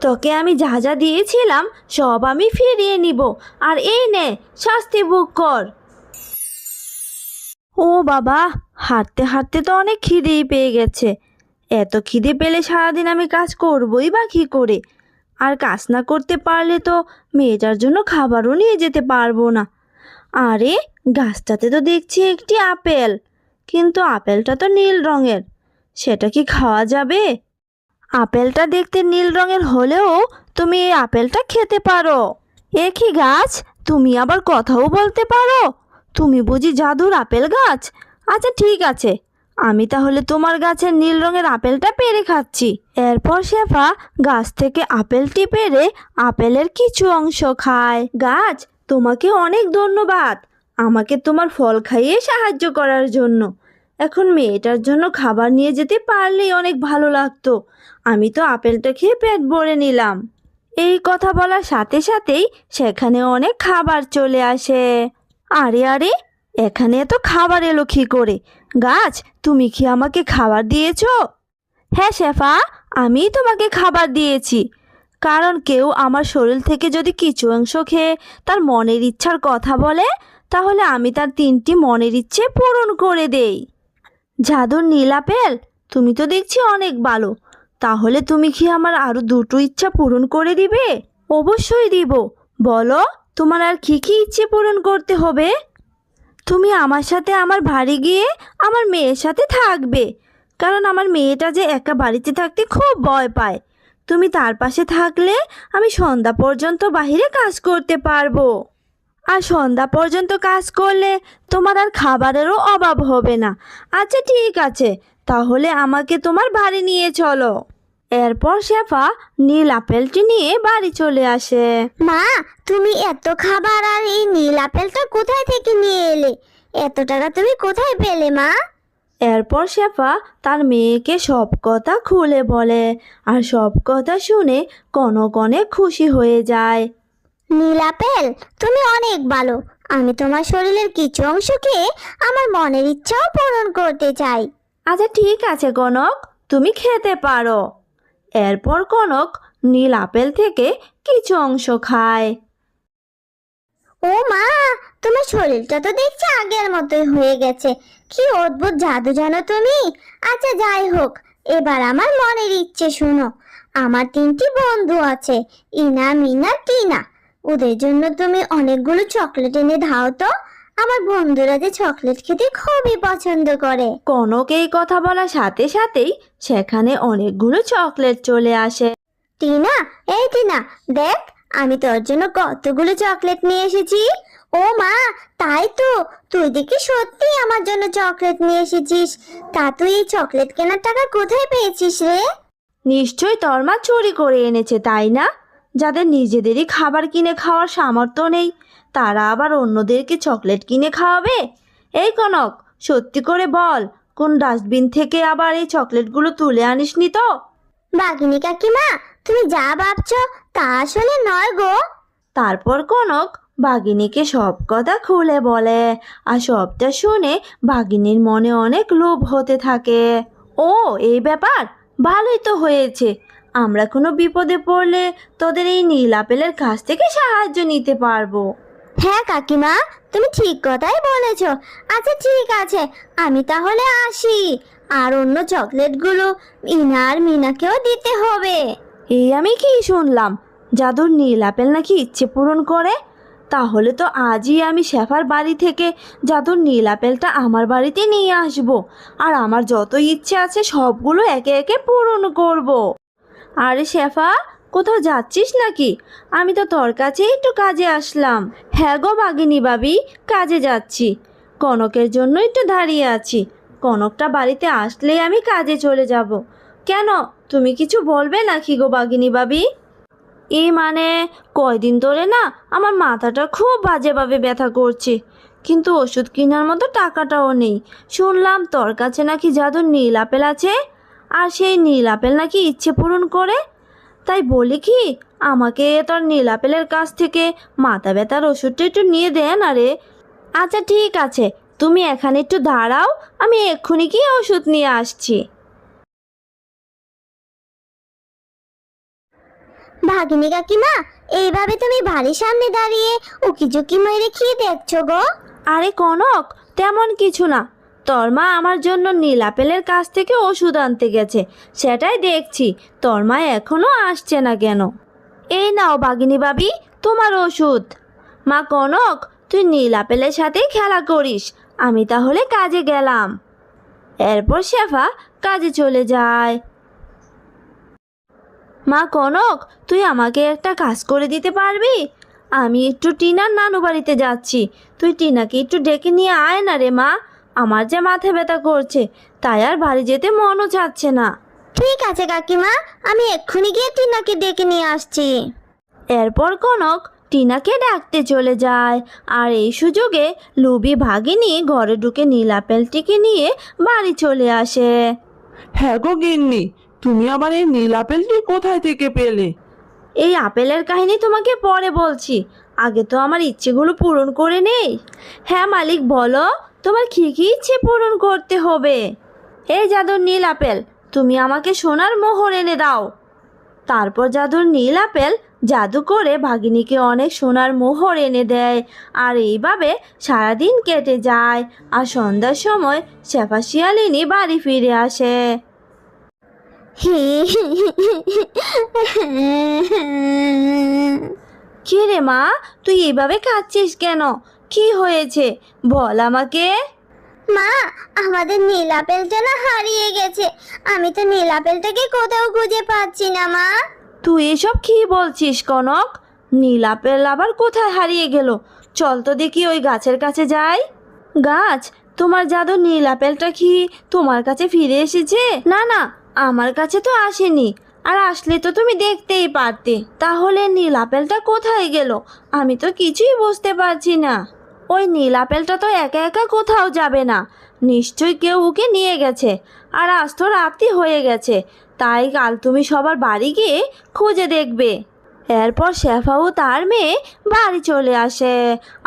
তোকে আমি যা যা দিয়েছিলাম সব আমি ফিরিয়ে নিব। আর এই নে, শাস্তি ভোগ কর। ও বাবা, হাঁটতে হাঁটতে তো অনেক খিদেই পেয়ে গেছে। এত খিদে পেলে সারাদিন আমি কাজ করবই বা কী করে? আর কাজ না করতে পারলে তো মেয়েটার জন্য খাবারও নিয়ে যেতে পারবো না। আরে, গাছটাতে তো দেখছি একটি আপেল, কিন্তু আপেলটা তো নীল রঙের। সেটা কি খাওয়া যাবে? আপেলটা দেখতে নীল রঙের হলেও তুমি এই আপেলটা খেতে পারো। এ কি গাছ, তুমি আবার কথাও বলতে পারো? তুমি বুঝি জাদুর আপেল গাছ? আচ্ছা ঠিক আছে, আমি তাহলে তোমার গাছের নীল রঙের আপেলটা পেড়ে খাচ্ছি। এরপর শেফা গাছ থেকে আপেলটি পেড়ে আপেলের কিছু অংশ খায়। গাছ, তোমাকে অনেক ধন্যবাদ আমাকে তোমার ফল খাইয়ে সাহায্য করার জন্য। এখন মেয়েটার জন্য খাবার নিয়ে যেতে পারলেই অনেক ভালো লাগতো। আমি তো আপেলটা খেয়ে পেট ভরে নিলাম। এই কথা বলার সাথে সাথেই সেখানে অনেক খাবার চলে আসে। আরে আরে, এখানে এত খাবার এলো কি করে? গাছ, তুমি কি আমাকে খাবার দিয়েছো? হ্যাঁ শেফা, আমিই তোমাকে খাবার দিয়েছি। কারণ কেউ আমার শরীর থেকে যদি কিছু অংশ খেয়ে তার মনের ইচ্ছার কথা বলে, তাহলে আমি তার 3টি মনের ইচ্ছে পূরণ করে দেই। জাদুর নীল আপেল, তুমি তো দেখছি অনেক ভালো। তাহলে তুমি কি আমার আরো 2টো ইচ্ছা পূরণ করে দিবে? অবশ্যই দিব। বলো, তোমার আর কি কি ইচ্ছে পূরণ করতে হবে? তুমি আমার সাথে আমার বাড়ি গিয়ে আমার মেয়ের সাথে থাকবে। কারণ আমার মেয়েটা যে একা বাড়িতে থাকতে খুব ভয় পায়। তুমি তার পাশে থাকলে আমি সন্ধ্যা পর্যন্ত বাইরে কাজ করতে পারবো। আর সন্ধ্যা পর্যন্ত কাজ করলে তোমার আর খাবারেরও অভাব হবে না। আচ্ছা ঠিক আছে, তাহলে আমাকে তোমার বাড়ি নিয়ে চলো। এরপর শেফা নীল আপেলটি নিয়ে বাড়ি চলে আসে। মা, তুমি এত খাবার আর এই নীল আপেলটা কোথায় থেকে নিয়ে এলে? এত টাকা তুমি কোথায় পেলে মা? এরপর শেফা তার মেয়েকে সব কথা খুলে বলে, আর সব কথা শুনে কনক অনেক খুশি হয়ে যায়। নীল আপেল, তুমি অনেক ভালো। আমি তোমার শরীরের কিছু অংশ খেয়ে আমার মনের ইচ্ছাও পূরণ করতে চাই। আচ্ছা ঠিক আছে কনক, তুমি খেতে পারো। এরপর কনক নীল আপেল থেকে কিছু অংশ খায়। ও মা, তোমার শরীরটা তো দেখছি আগের মতোই হয়ে গেছে। কি অদ্ভুত জাদু জানো তুমি। আচ্ছা যাই হোক, এবার আমার মনের ইচ্ছে শুনো। আমার 3টি বন্ধু আছে, ইনা, মিনা, টিনা। ওদের জন্য তুমি অনেকগুলো চকলেট এনে দাও তো। আমার বন্ধুরা যে চকলেট খেতে খুবই পছন্দ করে। কনক এই কথা বলার সাথে সাথেই সেখানে অনেকগুলো চকলেট চলে আসে। টিনা, এই টিনা, দেখ আমি তোর জন্য কতগুলো চকলেট নিয়ে এসেছি। ও মা, তাই তো, তুই দেখি সত্যি আমার জন্য চকলেট নিয়ে এসেছিস। তা তুই এই চকলেট কেনার টাকা কোথায় পেয়েছিস রে? নিশ্চয়ই তোর মা চুরি করে এনেছে, তাই না? যাদের নিজেদেরই খাবার কিনে খাওয়ার সামর্থ্য নেই, তারা আবার অন্যদেরকে চকলেট কিনে খাওয়াবে? এই কনক, সত্যি করে বল, কোন ডাস্টবিন থেকে আবার এই চকলেটগুলো তুলে আনিসনি তো? বাঘিনী কাকিমা, তুমি যা ভাবছো তা আসলে নয় গো। তারপর কনক বাঘিনীকে সব কথা খুলে বলে, আর সবটা শুনে বাঘিনীর মনে অনেক লোভ হতে থাকে। ও, এই ব্যাপার, ভালোই তো হয়েছে। আমরা কোনো বিপদে পড়লে তোদের এই নীল আপেলের কাছ থেকে সাহায্য নিতে পারবো। হ্যাঁ কাকিমা, তুমি ঠিক কথাই বলেছো। আচ্ছা ঠিক আছে, আমি তাহলে আসি। আর অন্য চকলেটগুলো ইনা আর মিনাকেও দিতে হবে। এই আমি কি শুনলাম, জাদুর নীল আপেল নাকি ইচ্ছে পূরণ করে? তাহলে তো আজই আমি শেফার বাড়ি থেকে জাদুর নীল আপেলটা আমার বাড়িতে নিয়ে আসব, আর আমার যত ইচ্ছে আছে সবগুলো একে একে পূরণ করব। আরে শেফা, কোথাও যাচ্ছিস নাকি? আমি তো তোর কাছে একটু কাজে আসলাম। হ্যাঁ গো বাঘিনী ভাবি, কাজে যাচ্ছি। কনকের জন্য একটু দাঁড়িয়ে আছি। কনকটা বাড়িতে আসলেই আমি কাজে চলে যাব। কেন, তুমি কিছু বলবে নাকি গো বাঘিনী ভাবি? এই মানে, কয়দিন ধরে না আমার মাথাটা খুব বাজেভাবে ব্যথা করছে, কিন্তু ওষুধ কেনার মতো টাকাটাও নেই। শুনলাম তোর কাছে নাকি জাদুর নীল আপেল আছে, আর সেই নীল আপেল নাকি ইচ্ছে পূরণ করে। তাই বলি কি, আমাকে তোর নীল আপেলের কাছ থেকে মাথা ব্যথার ওষুধটা একটু নিয়ে দে না রে। আচ্ছা ঠিক আছে, তুমি এখানে একটু দাঁড়াও, আমি এক্ষুনি গিয়ে ওষুধ নিয়ে আসছি। ভাগিনী কাকিমা, এইভাবে তুমি বাড়ির সামনে দাঁড়িয়ে উকিঝুঁকি মেরে কি দেখছো গো? আরে কনক, তেমন কিছু না। তোর মা আমার জন্য নীল আপেলের কাছ থেকে ওষুধ আনতে গেছে, সেটাই দেখছি। তোর মা এখনো আসছে না কেন? এই নাও বাগিনী ভাবি, তোমার ওষুধ। মা কনক, তুই নীল আপেলের সাথেই খেলা করিস, আমি তাহলে কাজে গেলাম। এরপর শেফা কাজে চলে যায়। মা কনক, তুই আমাকে একটা কাজ করে দিতে পারবি? আমি একটু টিনার নানু বাড়িতে যাচ্ছি, তুই টিনাকে একটু ডেকে নিয়ে আয় না রে মা। আমার যে মাথা ব্যথা করছে, তাই আর বাড়ি যেতে মনও চাচ্ছে না। ঠিক আছে কাকিমা, আমি এক্ষুনি গিয়ে টিনাকে ডেকে নিয়ে আসছি। এরপর কনক টিনাকে ডাকতে চলে যায়, আর এই সুযোগে লুবি ভাগিনী ঘরে ঢুকে নীল আপেলটিকে নিয়ে বাড়ি চলে আসে। হ্যাঁ গো গিন্নি, তুমি আবার এই নীল আপেলটি কোথায় থেকে পেলে? এই আপেলের কাহিনী তোমাকে পরে বলছি, আগে তো আমার ইচ্ছেগুলো পূরণ করে নেই। হ্যাঁ মালিক, বলো, তোমার কী কী ইচ্ছে পূরণ করতে হবে? এই জাদুর নীল আপেল, তুমি আমাকে সোনার মোহর এনে দাও। তারপর জাদুর নীল আপেল জাদু করে ভাগিনীকে অনেক সোনার মোহর এনে দেয়। আর এইভাবে সারাদিন কেটে যায়, আর সন্ধ্যার সময় শেফা শিয়ালিনী বাড়ি ফিরে আসে। কি রে মা, তুই এইভাবে কাঁদছিস কেন? কি হয়েছে বল আমাকে। মা, আমাদের নীল আপেলটা না হারিয়ে গেছে। আমি তো নীল আপেলটাকে কোথাও খুঁজে পাচ্ছি না মা। তুই এসব কি বলছিস কনক? নীল আপেল আবার কোথায় হারিয়ে গেল? চল তো দেখি ওই গাছের কাছে যাই। গাছ, তোমার জাদু নীল আপেলটা কি তোমার কাছে ফিরে এসেছে? না না, আমার কাছে তো আসেনি। আর আসলে তো তুমি দেখতেই পারতে। তাহলে নীল আপেলটা কোথায় গেল? আমি তো কিছুই বুঝতে পারছি না। ওই নীল আপেলটা তো একা একা কোথাও যাবে না, নিশ্চয়ই কেউ ওকে নিয়ে গেছে। আর আজ তো রাত্রি হয়ে গেছে, তাই কাল তুমি সবার বাড়ি গিয়ে খুঁজে দেখবে। এরপর শেফা ও তার মেয়ে বাড়ি চলে আসে,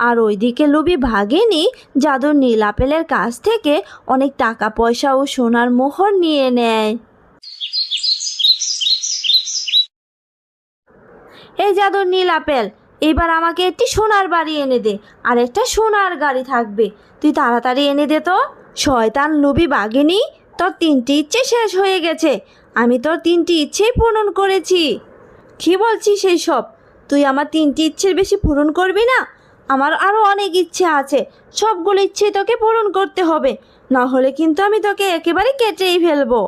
আর ওইদিকে লুবি ভাগিনী জাদুর নীল আপেলের কাছ থেকে অনেক টাকা পয়সা ও সোনার মোহর নিয়ে নেয়। এই জাদুর নীল আপেল, এবার আমাকে একটি সোনার বাড়ি এনে দে, আর একটা সোনার গাড়ি থাকবে। তুই তাড়াতাড়ি এনে দে তো। শয়তান লুবি বাঘিনী, তোর 3টি ইচ্ছে শেষ হয়ে গেছে। আমি তোর 3টি ইচ্ছেই পূরণ করেছি। কি বলছিস এই সব? তুই আমার 3টি ইচ্ছের বেশি পূরণ করবি না? আমার আরও অনেক ইচ্ছে আছে, সবগুলো ইচ্ছে তোকে পূরণ করতে হবে, না হলে কিন্তু আমি তোকে একেবারে কেটেই ফেলবো।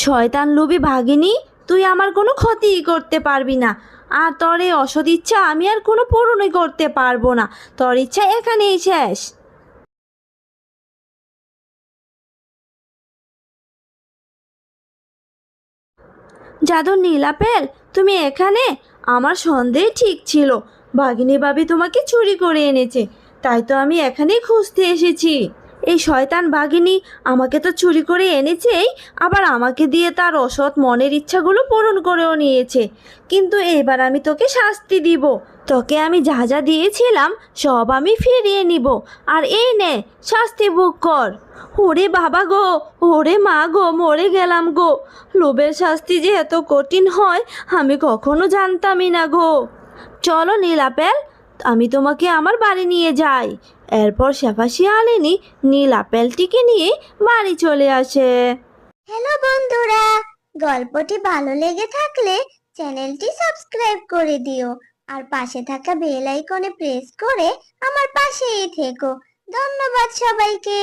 শয়তান লুবি ভাগিনী, তুই আমার কোনো ক্ষতিই করতে পারবি না। আর তোর এই অসৎ ইচ্ছা আমি আর কোনো পূরণই করতে পারবো না। তোর ইচ্ছা এখানেই শেষ। জাদুর নীল আপেল, তুমি এখানে? আমার সন্দেহ ঠিক ছিল, বাঘিনী ভাবি তোমাকে চুরি করে এনেছে, তাই তো আমি এখানেই খুঁজতে এসেছি। এই শয়তান বাঘিনী আমাকে তো চুরি করে এনেছেই, আবার আমাকে দিয়ে তার অসৎ মনের ইচ্ছাগুলো পূরণ করেও নিয়েছে। কিন্তু এবার আমি তোকে শাস্তি দিব। তোকে আমি যা যা দিয়েছিলাম সব আমি ফিরিয়ে নিব। আর এই নে, শাস্তি ভোগ কর। ওরে বাবা গো, ওরে মা গো, মরে গেলাম গো। লোভের শাস্তি যে এত কঠিন হয় আমি কখনো জানতামই না গো। চলো নীল আপেল, আমি তোমাকে আমার বাড়ি নিয়ে যাই। এরপর শেফা শিয়ালিনী নীল আপেলটিকে নিয়ে বাড়ি চলে আসে। হ্যালো বন্ধুরা, গল্পটি ভালো লেগে থাকলে চ্যানেলটি সাবস্ক্রাইব করে দিও, আর পাশে থাকা বেল আইকনে প্রেস করে আমার পাশেই থেকো। ধন্যবাদ সবাইকে।